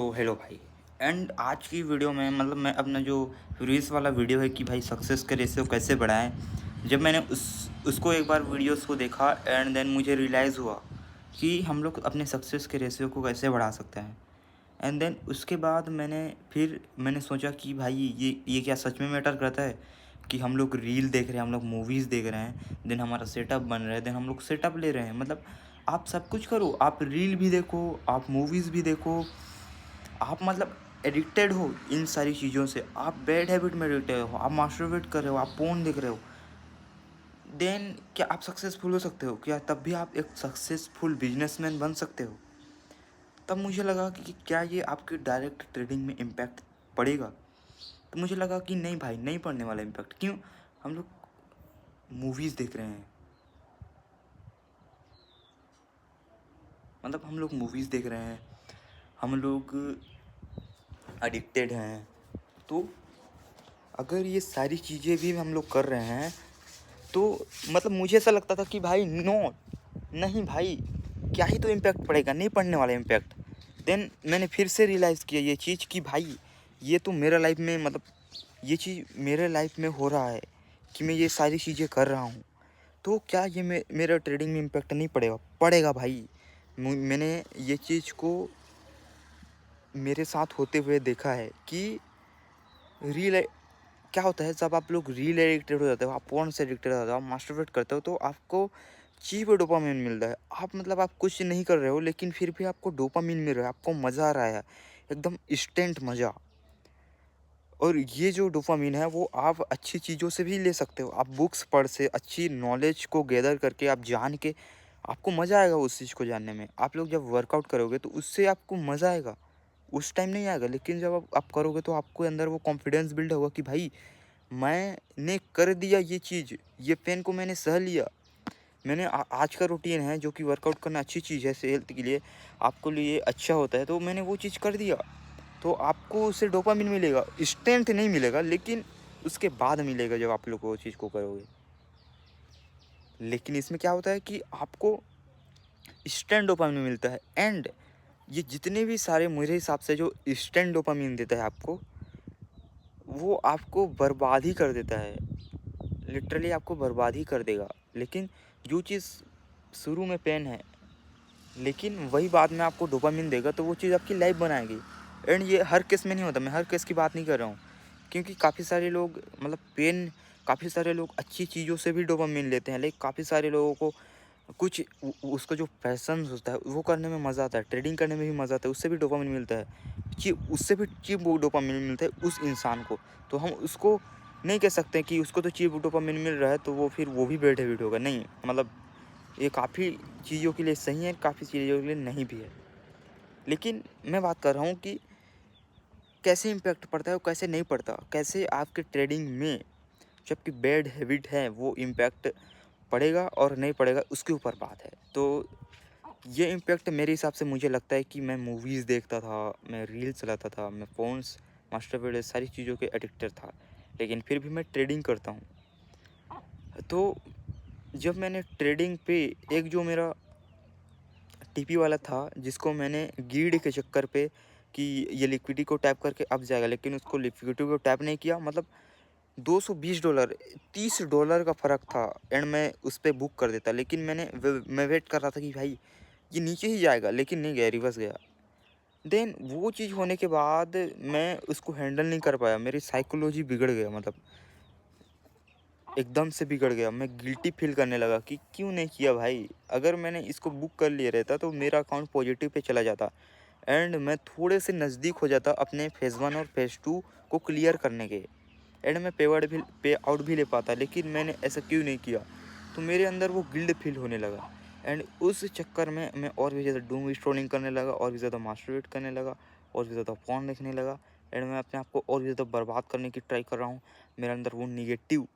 तो हेलो भाई। एंड आज की वीडियो में मैं अपना जो प्रीवियस वाला वीडियो है कि भाई सक्सेस के रेशियो कैसे बढ़ाएं, जब मैंने उसको एक बार वीडियोस को देखा एंड देन मुझे रियलाइज़ हुआ कि हम लोग अपने सक्सेस के रेशियो को कैसे बढ़ा सकते हैं। एंड देन उसके बाद मैंने सोचा कि भाई ये क्या सच में मैटर करता है कि हम लोग रील देख रहे हैं, हम लोग मूवीज़ देख रहे हैं, देन हमारा सेटअप बन रहा है, देन हम लोग सेटअप ले रहे हैं। आप सब कुछ करो, आप रील भी देखो, आप मूवीज़ भी देखो, आप एडिक्टेड हो इन सारी चीज़ों से, आप बैड हैबिट में एडिक्टेड हो, आप मास्टरबेट कर रहे हो, आप पोर्न देख रहे हो, देन क्या आप सक्सेसफुल हो सकते हो? क्या तब भी आप एक सक्सेसफुल बिजनेसमैन बन सकते हो? तब मुझे लगा कि क्या ये आपके डायरेक्ट ट्रेडिंग में इम्पैक्ट पड़ेगा? तो मुझे लगा कि नहीं भाई, नहीं पड़ने वाला इम्पैक्ट। क्यों? हम लोग मूवीज़ देख रहे हैं, हम लोग मूवीज़ देख रहे हैं, हम लोग एडिक्टेड हैं। तो अगर ये सारी चीज़ें भी हम लोग कर रहे हैं तो मुझे ऐसा लगता था कि भाई नो, नहीं भाई, क्या ही तो इम्पैक्ट पड़ेगा, नहीं पड़ने वाला इम्पैक्ट। देन मैंने फिर से रियलाइज़ किया ये चीज़ कि भाई ये तो मेरा लाइफ में ये चीज़ मेरे लाइफ में हो रहा है कि मैं ये सारी चीज़ें कर रहा हूँ। तो क्या ये मेरा ट्रेडिंग में इम्पैक्ट नहीं पड़ेगा? पड़ेगा भाई। मैंने ये चीज़ को मेरे साथ होते हुए देखा है कि रियल क्या होता है, जब आप लोग रील एडिक्टेड हो जाते हो, आप पोर्न से एडिक्टेड हो जाते हो, आप मास्टरबेट करते हो, तो आपको चीप डोपामिन मिलता है। आप कुछ नहीं कर रहे हो लेकिन फिर भी आपको डोपामिन मिल रहा है, आपको मज़ा आ रहा है, एकदम इंस्टेंट मज़ा। और ये जो डोपामिन है वो आप अच्छी चीज़ों से भी ले सकते हो। आप बुक्स पढ़ से अच्छी नॉलेज को गैदर करके आप जान के आपको मज़ा आएगा उस चीज़ को जानने में। आप लोग जब वर्कआउट करोगे तो उससे आपको मज़ा आएगा, उस टाइम नहीं आएगा, लेकिन जब आप करोगे तो आपको अंदर वो कॉन्फिडेंस बिल्ड होगा कि भाई मैंने कर दिया ये चीज़, ये पेन को मैंने सह लिया। मैंने आज का रूटीन है जो कि वर्कआउट करना अच्छी चीज़ है सेहत के लिए, आपको लिए अच्छा होता है, तो मैंने वो चीज़ कर दिया। तो आपको उससे डोपामिन मिलेगा, स्ट्रेंथ नहीं मिलेगा, लेकिन उसके बाद मिलेगा जब आप लोग वो चीज़ को करोगे। लेकिन इसमें क्या होता है कि आपको इंस्टेंट डोपामिन मिलता है। एंड ये जितने भी सारे मेरे हिसाब से जो इंस्टेंट डोपामिन देता है आपको, वो आपको बर्बाद ही कर देता है। लिटरली आपको बर्बाद ही कर देगा। लेकिन जो चीज़ शुरू में पेन है, लेकिन वही बाद में आपको डोपामिन देगा, तो वो चीज़ आपकी लाइफ बनाएगी। एंड ये हर केस में नहीं होता, मैं हर केस की बात नहीं कर रहा हूँ, क्योंकि काफ़ी सारे लोग काफ़ी सारे लोग अच्छी चीज़ों से भी डोपामिन लेते हैं, लेकिन काफ़ी सारे लोगों को कुछ उसका जो पैशन होता है वो करने में मज़ा आता है, ट्रेडिंग करने में भी मज़ा आता है, उससे भी डोपामिन मिलता है। उससे भी चीप वो डोपामिन मिलता है उस इंसान को। तो हम उसको नहीं कह सकते कि उसको तो चीप डोपामिन मिल रहा है तो वो फिर वो भी बैड हैबिट होगा, नहीं। ये काफ़ी चीज़ों के लिए सही है, काफ़ी चीज़ों के लिए नहीं भी है। लेकिन मैं बात कर रहा हूँ कि कैसे इम्पैक्ट पड़ता है और कैसे नहीं पड़ता, कैसे आपके ट्रेडिंग में जबकि बैड हैबिट है वो इम्पैक्ट पड़ेगा और नहीं पड़ेगा, उसके ऊपर बात है। तो ये इम्पैक्ट मेरे हिसाब से मुझे लगता है कि मैं मूवीज़ देखता था, मैं रील चलाता था, मैं फ़ोन्स, मास्टरबेट, सारी चीज़ों के एडिक्टेड था, लेकिन फिर भी मैं ट्रेडिंग करता हूँ। तो जब मैंने ट्रेडिंग पे एक जो मेरा टीपी वाला था, जिसको मैंने गीड के चक्कर पे कि ये लिक्विडिटी को टैप करके अब जाएगा, लेकिन उसको लिक्विडिटी को टैप नहीं किया, $220, $30 का फ़र्क था। एंड मैं उस पे बुक कर देता, लेकिन मैं वेट कर रहा था कि भाई ये नीचे ही जाएगा, लेकिन नहीं गया, रिवर्स गया। देन वो चीज़ होने के बाद मैं उसको हैंडल नहीं कर पाया, मेरी साइकोलॉजी बिगड़ गया, एकदम से बिगड़ गया। मैं गिल्टी फील करने लगा कि क्यों नहीं किया भाई, अगर मैंने इसको बुक कर लिया रहता तो मेरा अकाउंट पॉजिटिव पे चला जाता एंड मैं थोड़े से नज़दीक हो जाता अपने फेज़ 1 और फेज़ 2 को क्लियर करने के। एंड मैं पे आउट भी ले पाता, लेकिन मैंने ऐसा क्यों नहीं किया? तो मेरे अंदर वो गिल्ट फील होने लगा। एंड उस चक्कर में मैं और भी ज़्यादा डूम स्क्रॉलिंग करने लगा, और भी ज़्यादा मास्टरबेट करने लगा, और भी ज़्यादा फ़ोन देखने लगा। एंड मैं अपने आप को और भी ज़्यादा बर्बाद करने की ट्राई कर रहा हूँ। मेरे अंदर वो निगेटिव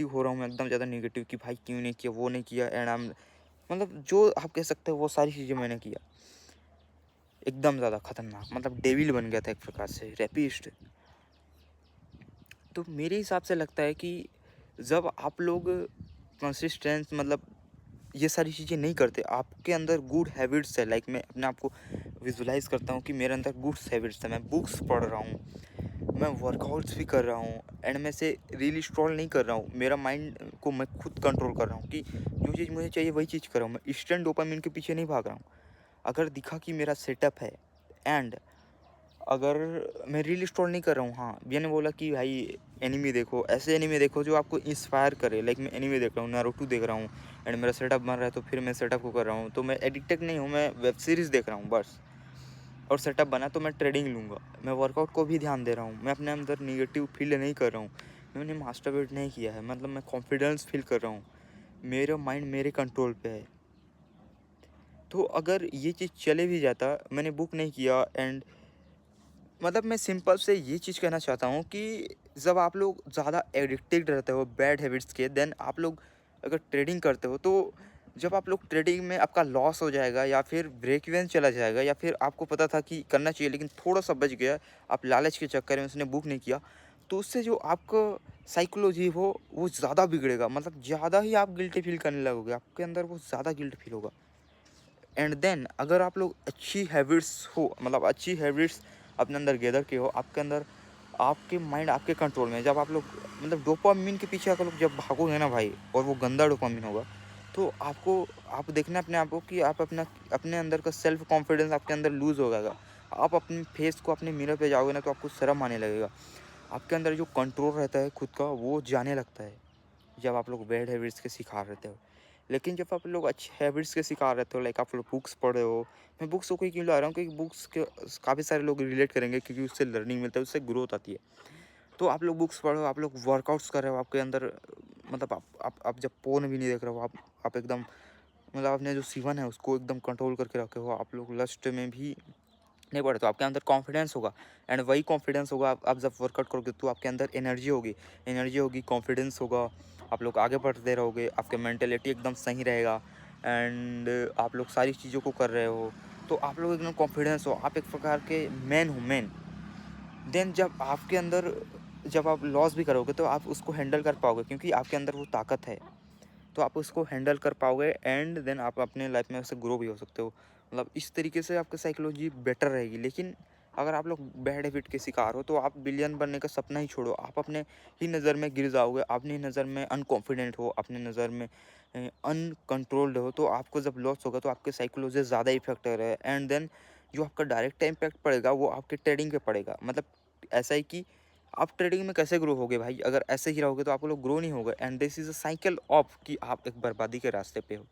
हो रहा हूँ मैं, एकदम ज़्यादा निगेटिव कि भाई क्यों नहीं किया, वो नहीं किया। एंड जो आप कह सकते हो वो सारी चीज़ें मैंने किया। एकदम ज़्यादा खतरनाक, डेविल बन गया था एक प्रकार से, रैपिस्ट। तो मेरे हिसाब से लगता है कि जब आप लोग कंसिस्टेंस ये सारी चीज़ें नहीं करते, आपके अंदर गुड हैबिट्स है, लाइक मैं अपने आप को विजुलाइज करता हूँ कि मेरे अंदर गुड हैबिट्स है, मैं बुक्स पढ़ रहा हूँ, मैं वर्कआउट्स भी कर रहा हूँ एंड मैं से रील स्क्रॉल नहीं कर रहा हूँ, मेरा माइंड को मैं खुद कंट्रोल कर रहा हूँ कि जो चीज़ मुझे चाहिए वही चीज़ कर रहा हूँ, मैं इंस्टेंट डोपामिन के पीछे नहीं भाग रहा हूँ। अगर दिखा कि मेरा सेटअप है एंड अगर मैं रील स्क्रॉल नहीं कर रहा हूँ, हाँ मैंने बोला कि भाई एनिमे देखो, ऐसे एनिमे देखो जो आपको इंस्पायर करे, लाइक मैं एनिमे देख रहा हूँ, नारुतो देख रहा हूँ एंड मेरा सेटअप बन रहा है, तो फिर मैं सेटअप को कर रहा हूँ, तो मैं एडिक्टेड नहीं हूँ, मैं वेब सीरीज़ देख रहा हूँ बस, और सेटअप बना तो मैं ट्रेडिंग लूँगा, मैं वर्कआउट को भी ध्यान दे रहा हूँ, मैं अपने अंदर निगेटिव फील नहीं कर रहा हूँ, मैंने मास्टरबेट नहीं किया है, मतलब मैं कॉन्फिडेंस फील कर रहा हूँ, मेरा माइंड मेरे कंट्रोल पे है। तो अगर ये चीज़ चले भी जाता, मैंने बुक नहीं किया एंड मतलब मैं सिंपल से ये चीज़ कहना चाहता हूँ कि जब आप लोग ज़्यादा एडिक्टेड रहते हो बैड हैबिट्स के, देन आप लोग अगर ट्रेडिंग करते हो, तो जब आप लोग ट्रेडिंग में आपका लॉस हो जाएगा या फिर ब्रेक इवन चला जाएगा, या फिर आपको पता था कि करना चाहिए लेकिन थोड़ा सा बच गया, आप लालच के चक्कर में उसने बुक नहीं किया, तो उससे जो आपका साइकोलॉजी हो वो ज़्यादा बिगड़ेगा, मतलब ज़्यादा ही आप गिल्टी फील करने लगोगे, आपके अंदर वो ज़्यादा गिल्ट फील होगा। एंड देन अगर आप लोग अच्छी हैबिट्स हो, मतलब अच्छी हैबिट्स अपने अंदर गैदर के हो, आपके अंदर आपके माइंड आपके कंट्रोल में है, जब आप लोग मतलब डोपामिन के पीछे अगर लोग जब भागोगे ना भाई, और वो गंदा डोपामिन होगा, तो आपको आप देखना अपने आप को कि आप अपना अपने अंदर का सेल्फ कॉन्फिडेंस आपके अंदर लूज़ हो जाएगा, आप अपने फेस को अपने मिरर पे जाओगे ना तो आपको शर्म आने लगेगा, आपके अंदर जो कंट्रोल रहता है खुद का वो जाने लगता है, जब आप लोग बैड हैबिट्स के शिकार रहते हो। लेकिन जब आप लोग अच्छे हैबिट्स के शिकार रहते हो, लाइक आप लोग बुक्स पढ़ रहे हो, मैं बुक्स को क्यों ला रहा हूँ क्योंकि बुक्स के काफ़ी सारे लोग रिलेट करेंगे, क्योंकि उससे लर्निंग मिलता है, उससे ग्रोथ आती है। तो आप लोग बुक्स पढ़ो, आप लोग वर्कआउट्स कर रहे हो, आपके अंदर मतलब आप जब फ़ोन भी नहीं देख रहे हो, आप एकदम मतलब अपने जो सीवन है उसको एकदम कंट्रोल करके रखे हो, आप लोग लस्ट में भी नहीं पड़े, तो आपके अंदर कॉन्फिडेंस होगा एंड वही कॉन्फिडेंस होगा, आप जब वर्कआउट करोगे तो आपके अंदर एनर्जी होगी, कॉन्फिडेंस होगा, आप लोग आगे बढ़ते रहोगे, आपके मेंटेलिटी एकदम सही रहेगा एंड आप लोग सारी चीज़ों को कर रहे हो, तो आप लोग एकदम कॉन्फिडेंस हो, आप एक प्रकार के मैन हो, मैन। देन जब आपके अंदर जब आप लॉस भी करोगे तो आप उसको हैंडल कर पाओगे, क्योंकि आपके अंदर वो ताकत है, तो आप उसको हैंडल कर पाओगे एंड देन आप अपने लाइफ में उससे ग्रो भी हो सकते हो, मतलब इस तरीके से आपकी साइकोलॉजी बेटर रहेगी। लेकिन अगर आप लोग बैड हैबिट के शिकार हो तो आप बिलियन बनने का सपना ही छोड़ो, आप अपने ही नज़र में गिर जाओगे, अपनी नज़र में अनकॉन्फिडेंट हो, अपने नज़र में अनकंट्रोल्ड हो, तो आपको जब लॉस होगा तो आपके साइकोलॉजी ज़्यादा इफेक्ट है एंड देन जो आपका डायरेक्ट इम्पैक्ट पड़ेगा वो आपके ट्रेडिंग पे पड़ेगा। मतलब ऐसा है कि आप ट्रेडिंग में कैसे ग्रो होगे भाई, अगर ऐसे ही रहोगे तो आप लोग ग्रो नहीं होगे and this is a cycle of कि आप एक बर्बादी के रास्ते पे हो,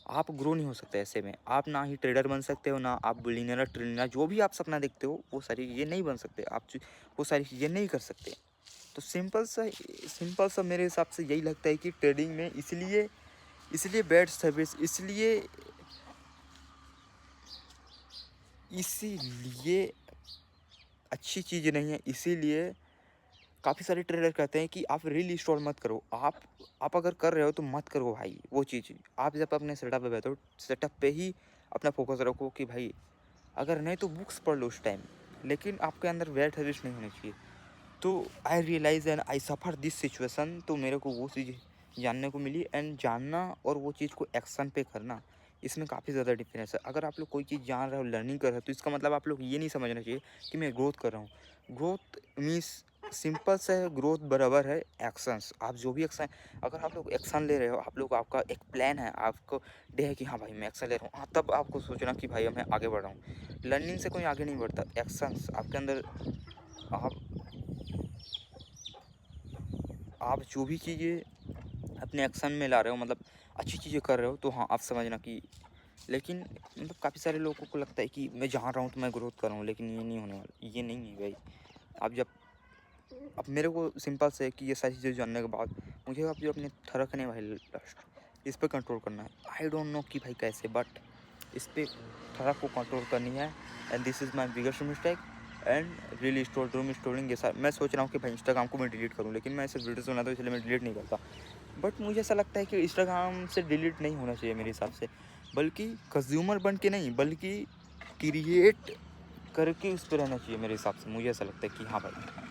आप ग्रो नहीं हो सकते ऐसे में, आप ना ही ट्रेडर बन सकते हो, ना आप बिलियनर ट्रिलियनर जो भी आप सपना देखते हो वो सारी चीज़ें नहीं बन सकते आप, वो सारी चीज़ें नहीं कर सकते। तो सिंपल सा मेरे हिसाब से यही लगता है कि ट्रेडिंग में इसलिए इसलिए बैड सर्विस इसीलिए अच्छी चीज़ नहीं है, इसीलिए काफ़ी सारे ट्रेडर कहते हैं कि आप रील इंस्टॉल मत करो, आप अगर कर रहे हो तो मत करो भाई वो चीज़, आप जब अपने सेटअप पे बैठो सेटअप पे ही अपना फोकस रखो कि भाई अगर नहीं तो बुक्स पढ़ लो उस टाइम, लेकिन आपके अंदर बैड हैबिट्स नहीं होनी चाहिए। तो I realise and I suffer this situation, तो मेरे को वो चीज़ जानने को मिली एंड जानना और वो चीज़ को एक्शन पे करना, इसमें काफ़ी ज़्यादा डिफरेंस है। अगर आप लोग कोई चीज़ जान रहे हो, लर्निंग कर रहे हो, तो इसका मतलब आप लोग ये नहीं समझना चाहिए कि मैं ग्रोथ कर रहा हूँ। ग्रोथ मीन्स सिंपल सा है, ग्रोथ बराबर है एक्शंस, आप जो भी एक्शन, अगर आप लोग एक्शन ले रहे हो, आप लोग आपका एक प्लान है, आपको डे है कि हाँ भाई मैं एक्शन ले रहा हूँ, हाँ तब आपको सोचना कि भाई मैं आगे बढ़ रहा हूँ। लर्निंग से कोई आगे नहीं बढ़ता, एक्शंस आपके अंदर, आप आप जो भी चीज़ें अपने एक्शन में ला रहे हो, मतलब अच्छी चीज़ें कर रहे हो, तो हाँ आप समझना कि, लेकिन मतलब काफ़ी सारे लोगों को लगता है कि मैं जहाँ रहा हूँ तो मैं ग्रोथ कर रहा हूँ, लेकिन ये नहीं होने वाला, ये नहीं है भाई। आप जब अब मेरे को सिंपल से है कि ये सारी चीज़ें जानने के बाद मुझे अब जो अपने थरकने भाई लास्ट इस पे कंट्रोल करना है, आई डोंट नो कि भाई कैसे, बट इस पे थरक को कंट्रोल करनी है and this is my biggest mistake and really storing ये सारा मैं सोच रहा हूँ कि भाई इंस्टाग्राम को मैं डिलीट करूँ, लेकिन मैं ऐसे वीडियोस बनाता हूँ इसलिए मैं डिलीट नहीं करता। बट मुझे ऐसा लगता है कि इंस्टाग्राम से डिलीट नहीं होना चाहिए मेरे हिसाब से, बल्कि कंज्यूमर बन के नहीं, बल्कि क्रिएट करके उस पर रहना चाहिए मेरे हिसाब से। मुझे ऐसा लगता है कि हाँ भाई,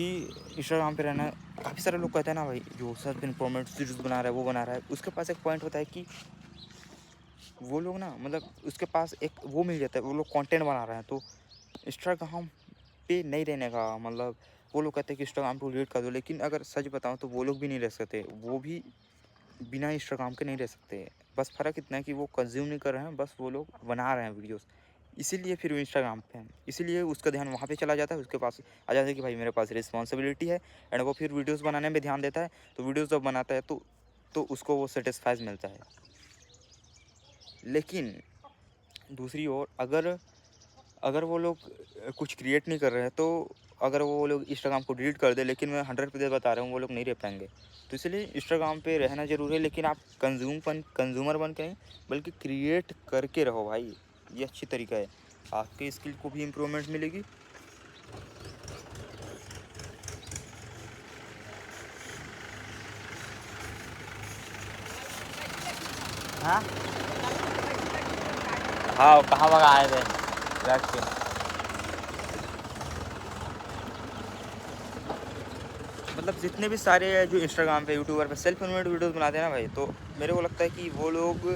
कि इंस्टाग्राम पे रहना, काफ़ी सारे लोग कहते हैं ना भाई जो सेल्फ इम्प्रूवमेंट वीडियोस बना रहा है वो बना रहा है, उसके पास एक पॉइंट होता है कि वो लोग ना मतलब उसके पास एक वो मिल जाता है, वो लोग कंटेंट बना रहे हैं तो इंस्टाग्राम पे नहीं रहने का मतलब वो लोग कहते हैं कि इंस्टाग्राम को डिलीट कर दो, लेकिन अगर सच बताऊं तो वो लोग भी नहीं रह सकते, वो भी बिना इंस्टाग्राम के नहीं रह सकते। बस फ़र्क इतना है कि वो कंज्यूम नहीं कर रहे हैं, बस वो लोग बना रहे हैं वीडियोस, इसीलिए फिर वो इंस्टाग्राम पे हैं, इसीलिए उसका ध्यान वहाँ पे चला जाता है, उसके पास आ जाता है कि भाई मेरे पास रिस्पॉन्सिबिलिटी है, एंड वो फिर वीडियोस बनाने में ध्यान देता है। तो वीडियोस जब बनाता है तो उसको वो सेटिस्फाइज मिलता है। लेकिन दूसरी ओर अगर अगर वो लोग कुछ क्रिएट नहीं कर रहे हैं, तो अगर वो लोग इंस्टाग्राम को डिलीट कर दे, लेकिन मैं 100% बता रहा हूँ वो लोग नहीं रह पाएंगे। तो इसलिए इंस्टाग्राम पे रहना ज़रूरी है, लेकिन आप कंज्यूमर बन के नहीं बल्कि क्रिएट करके रहो भाई, ये अच्छी तरीका है, आपके स्किल को भी इम्प्रूवमेंट मिलेगी। हाँ हाँ, कहाँ भगा आए थे रख के। मतलब जितने भी सारे जो इंस्टाग्राम पे यूट्यूबर पे सेल्फ इन्वेंट वीडियोस बनाते हैं ना भाई, तो मेरे को लगता है कि वो लोग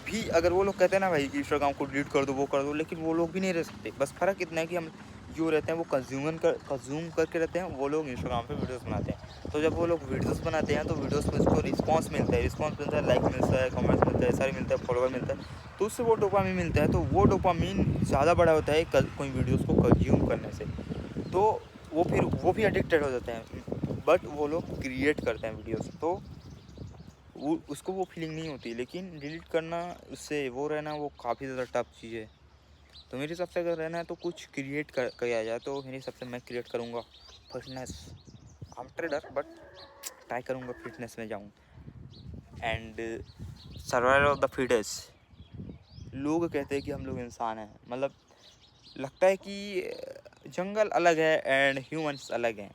भी, अगर वो लोग कहते हैं ना भाई कि इंस्टाग्राम को डिलीट कर दो वो कर दो, लेकिन वो लोग भी नहीं रह सकते। बस फ़र्क इतना है कि हम जो रहते हैं वो कंज्यूम करके रहते हैं, वो लोग इंस्टाग्राम पे वीडियोस बनाते हैं। तो जब वो लोग वीडियोस बनाते हैं तो वीडियोस में उसको रिस्पांस मिलता है, लाइक मिलता है, कमेंट्स मिलता है, सारी मिलता है, फॉलोवर मिलता है, तो उससे वो डोपामीन मिलता है। तो वो डोपामीन ज़्यादा बड़ा होता है कोई वीडियोज़ को कंज्यूम करने से। तो वो भी एडिक्टेड हो जाते हैं, बट वो लोग क्रिएट करते हैं वीडियोस, तो वो उसको वो फीलिंग नहीं होती। लेकिन डिलीट करना, उससे वो रहना, वो काफ़ी ज़्यादा टफ चीज़ है। तो मेरे हिसाब से अगर रहना है तो कुछ क्रिएट किया जाए, तो मेरे हिसाब से मैं क्रिएट करूँगा fitness. I am trader but try करूँगा फिटनेस में जाऊँ। And survival of the fittest. लोग कहते हैं कि हम लोग इंसान हैं, मतलब लगता है कि जंगल अलग है एंड ह्यूमंस अलग हैं,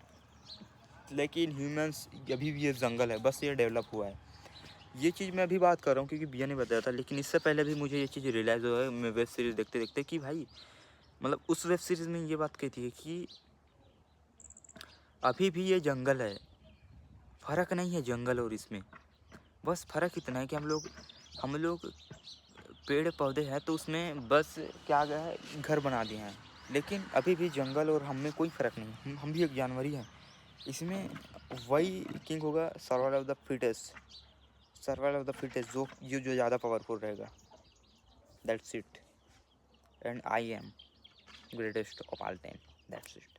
लेकिन ह्यूमंस अभी भी ये जंगल है, बस ये डेवलप हुआ है। ये चीज़ मैं अभी बात कर रहा हूँ क्योंकि भैया ने बताया था, लेकिन इससे पहले भी मुझे ये चीज़ रियलाइज़ हुआ है मैं वेब सीरीज़ देखते देखते कि भाई मतलब उस वेब सीरीज़ में ये बात कहती है कि अभी भी ये जंगल है, फ़र्क नहीं है जंगल और इसमें। बस फ़र्क इतना है कि हम लोग पेड़ पौधे हैं तो उसमें बस क्या गया है, घर बना दिए हैं, लेकिन अभी भी जंगल और हम में कोई फ़र्क नहीं है, हम भी एक जानवर ही हैं। इसमें वही किंग होगा, सर्वाइवल ऑफ द फिटेस्ट, जो ज़्यादा पावरफुल रहेगा। That's it, and I am greatest of all time, that's it.